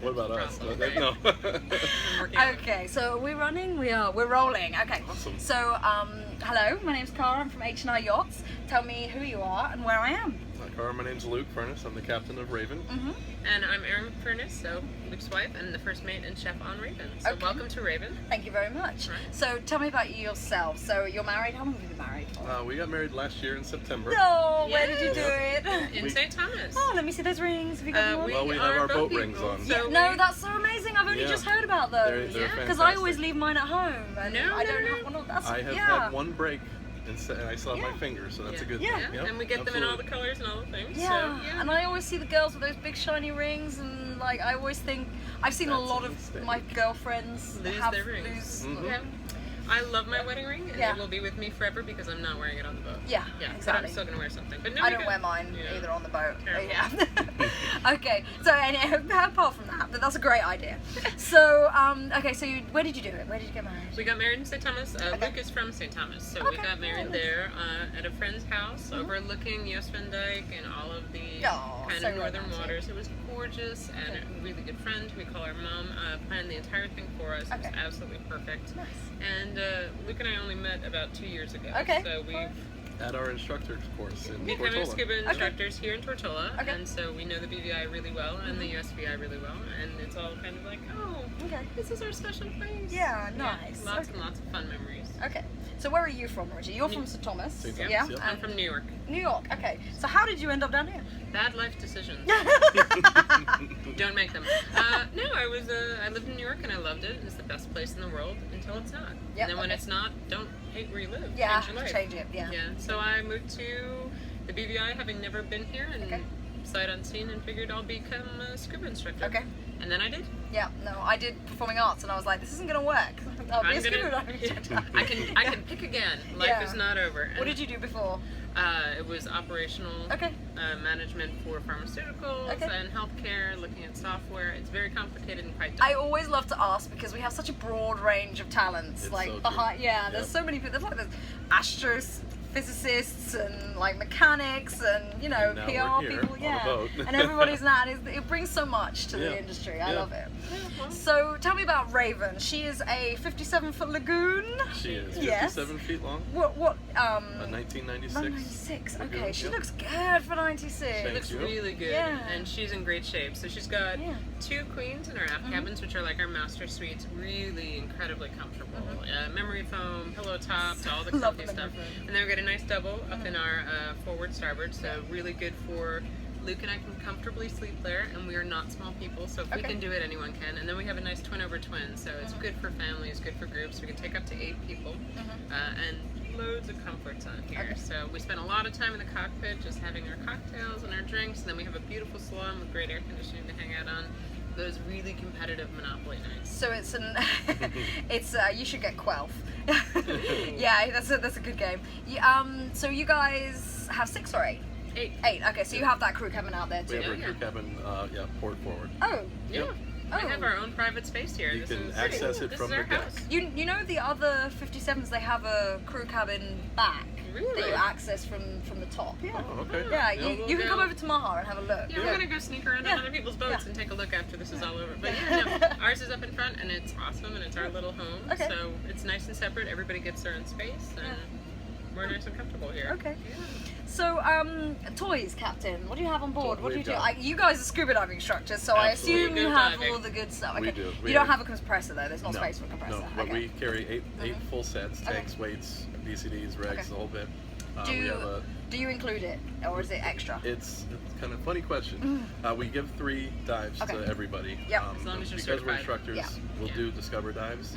What about us? Probably. No. Okay, so we're running. We're rolling. Okay. Awesome. So hello, my name's Cara. I'm from H&I Yachts. Tell me who you are and where I am. Cara, my name's Luke Furness. I'm the captain of Raven. And I'm Erin Furness, so Luke's wife and the first mate and chef on Raven. So Okay. welcome to Raven. Thank you very much. Right. So tell me about yourself. So you're married. How long have you been married for? We got married last year in September. No, where did you do it? In St. Thomas. Oh, let me see those rings. Have you got one? Well, we have are our boat people, rings on. So No, we- that's so amazing. I've only Yeah. just heard about those. They're Because I always fantastic. leave mine at home, and No, I don't no, have no. one of that's I have yeah. had one break, and I still have my Yeah. finger, so that's a good Yeah. thing. Yep, And we get them in all the absolutely. colors and all the things. Yeah. So, yeah. And I always see the girls with those big shiny rings, and like I always think I've seen a That's lot a of mistake. my girlfriends Lose have their rings. lose. Mhm. Yeah. I love my wedding ring, and Yeah. it will be with me forever because I'm not wearing it on the boat. Yeah, Yeah, but exactly. I'm still gonna wear something. But no, I we don't got- wear mine yeah. either on the boat. Careful. Yeah. Okay. So apart from that, but that's a great idea. So okay. So where did you do it? Where did you get married? We got married in St. Thomas. Okay. Luke is from St. Thomas, so we Okay, got married nice. there at a friend's house overlooking Yost Van Dyke and all of the Oh, kind so of northern romantic. waters. It was gorgeous, and a really good friend who we call our mom planned the entire thing for us. It was Okay. absolutely perfect. Nice. And Luke and I only met about 2 years ago. Okay. So we've At our instructor's course in become Tortola. scuba instructors here in Tortola, Okay. and so we know the BVI really well and the USVI really well, and it's all kind of like, oh, Okay. this is our special place. Yeah, nice. Lots Okay. and lots of fun memories. Okay. So where are you from, Richie? You're from St. Thomas. St. Thomas, Yeah. yep. I'm from New York. New York. Okay. So how did you end up down here? Bad life decisions. Don't make them. No, I lived in New York and I loved it. It's the best place in the world until it's not. Yep, And then when okay. it's not, don't hate where you live. Yeah. Change your life. Change it. Yeah. Yeah. So I moved to the BVI having never been here and Okay. sight unseen and figured I'll become a scuba instructor. Okay. And then I did. Yeah. No, I did performing arts, and I was like, this isn't gonna work. I'll be a I'm scuba gonna- diver instructor. I can pick again. Life Yeah. is not over. What did you do before? It was operational Okay. management for pharmaceuticals Okay. and healthcare, looking at software. It's very complicated and quite I difficult. always love to ask because we have such a broad range of talents. It's like so true. behind, yeah, Yep. there's so many people. There's astrophysicists and like mechanics and Now PR we're here people, on a yeah. boat. And everybody's now. It brings so much to Yeah. the industry. I Yeah. love it. well. So tell me about Raven. She is a 57-foot lagoon. She is Yes. 57 feet long. What? A 1996. 96. lagoon, Okay, she yep. looks good for 96. Thank Looks you. really good, Yeah. and she's in great shape. So she's got Yeah. 2 queens in her aft cabins, which are like our master suites, really incredibly comfortable. Memory foam, pillow topped, all the Love comfy the stuff. memory foam. And then we got a nice double up in our forward starboard, so really good for Luke and I can comfortably sleep there, and we are not small people, so if we Okay. can do it, anyone can. And then we have a nice twin over twin, so it's good for families, good for groups. We can take up to 8 people, and loads of comforts on here. Okay. So we spend a lot of time in the cockpit just having our cocktails and our drinks, and then we have a beautiful salon with great air conditioning to hang out on. Those really competitive Monopoly nights. So it's an, you should get Quelf. Yeah, that's a good game. So you guys have 6 or 8? 8. 8. Okay, so you have that crew cabin out there We too. have our Yeah. crew cabin, port forward. Oh, Yeah. Yep. Oh. We have our own private space here. You This can is access it this from is our the deck. house. you know the other 57s they have a crew cabin back Really? that you access from the top. Yeah. Oh, okay. Yeah, we'll you can go. come over to Maha and have a look. Yeah, we're gonna go sneak around Yeah. on other people's boats Yeah. and take a look after this is all over. But yeah, no, ours is up in front and it's awesome and it's our little home. Okay. So it's nice and separate. Everybody gets their own space and we're nice and comfortable here. Okay. Yeah. So, toys, Captain. What do you have on board? What do you We've do? got- You guys are scuba diving instructors, so I Absolutely. assume you Good have diving. all the good stuff. We Okay. do. You don't have a compressor though. There's no No, space for a compressor. no, but okay. we carry eight full sets, Okay. tanks, weights, VCDs, regs, Okay. the whole bit. Do We have do you include it, or is it extra? it's kind of a funny question. We give 3 dives Okay. to everybody. Yep. As long as you're because certified. we're instructors, Yeah. we'll Yeah. do Discover dives.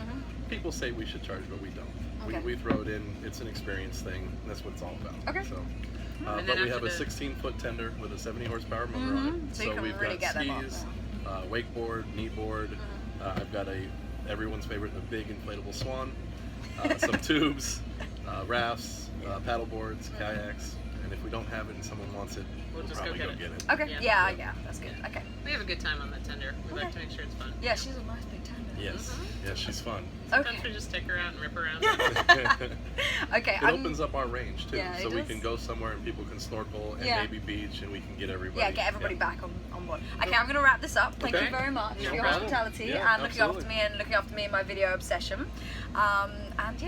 People say we should charge, but we don't. Okay. We throw it in. It's an experience thing. That's what it's all about. Okay. So, And but then we have after a the- 16-foot tender with a 70 horsepower motor on it. So you can we've really got get them up, skis, wakeboard, kneeboard. I've got everyone's favorite, a big inflatable swan, some tubes, rafts, paddle boards, kayaks. And if we don't have it and someone wants it, We'll just probably go go get get it. Okay. Yeah. Yeah, that's good. Okay. We have a good time on that tender. We like Okay. to make sure it's fun. Yeah, she's a nice big tender. Yes. Yeah, she's fun. Sometimes Okay. we just take her out and rip around. Okay. It opens up our range too, Yeah, it so we does. can go somewhere and people can snorkel and Yeah. maybe beach, and we can get everybody. Yeah, get everybody yeah. back on board. Okay, I'm going to wrap this up. Thank Okay. you very much No for your problem. hospitality Yeah, and looking after absolutely. me and looking after me in my video obsession. And yeah,